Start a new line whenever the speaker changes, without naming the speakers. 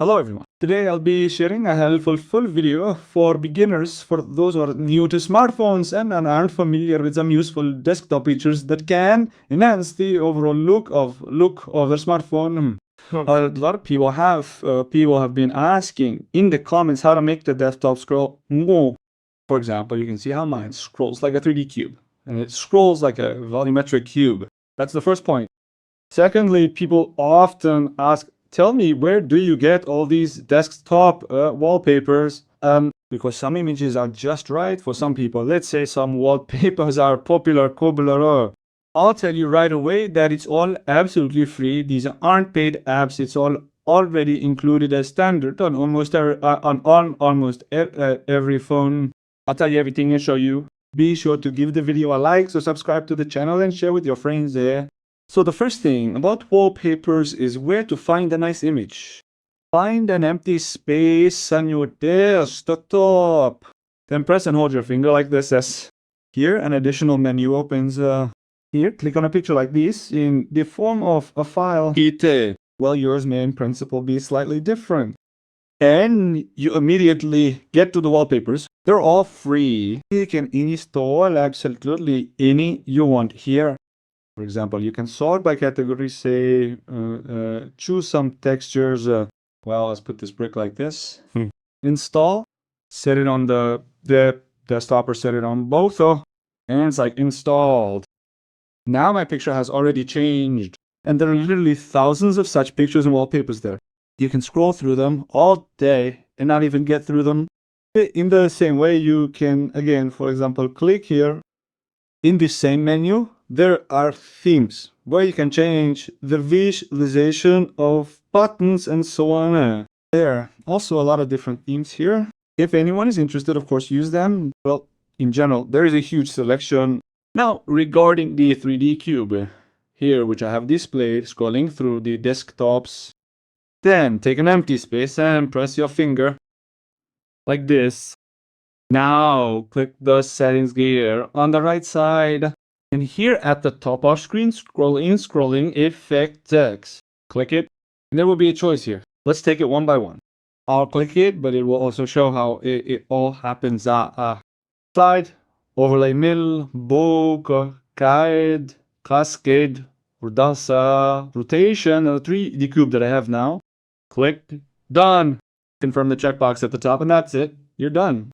Hello everyone. Today I'll be sharing a helpful full video for beginners, for those who are new to smartphones and aren't familiar with some useful desktop features that can enhance the overall look of their smartphone. A lot of people have been asking in the comments how to make the desktop scroll more. For example, you can see how mine scrolls like a 3D cube and it scrolls like a volumetric cube. That's the first point. Secondly, people often ask, tell me, where do you get all these desktop wallpapers? Because some images are just right for some people. Let's say some wallpapers are popular. I'll tell you right away that it's all absolutely free. These aren't paid apps. It's all already included as standard on almost every phone. I'll tell you everything and show you. Be sure to give the video a like, so subscribe to the channel and share with your friends there. So the first thing about wallpapers is where to find a nice image. Find an empty space on your desktop. Then press and hold your finger like this. As here, an additional menu opens. Here, click on a picture like this in the form of a file. Well, yours may in principle be slightly different. And you immediately get to the wallpapers. They're all free. You can install absolutely any you want here. For example, you can sort by category, say, choose some textures. Well, let's put this brick like this. Install, set it on the desktop or set it on both. And it's like installed. Now my picture has already changed. And there are literally thousands of such pictures and wallpapers there. You can scroll through them all day and not even get through them. In the same way, you can, again, for example, click here. In the same menu, there are themes where you can change the visualization of buttons and so on. There are also a lot of different themes here. If anyone is interested, of course, use them. Well, in general, there is a huge selection. Now, regarding the 3D cube here, which I have displayed, scrolling through the desktops, then take an empty space and press your finger like this. Now, click the settings gear on the right side. And here at the top of screen, scrolling effect text. Click it, and there will be a choice here. Let's take it one by one. I'll click it, but it will also show how it all happens. Slide, overlay middle, bokeh, guide, cascade, rotation, the 3D cube that I have now. Click, done. Confirm the checkbox at the top, and that's it. You're done.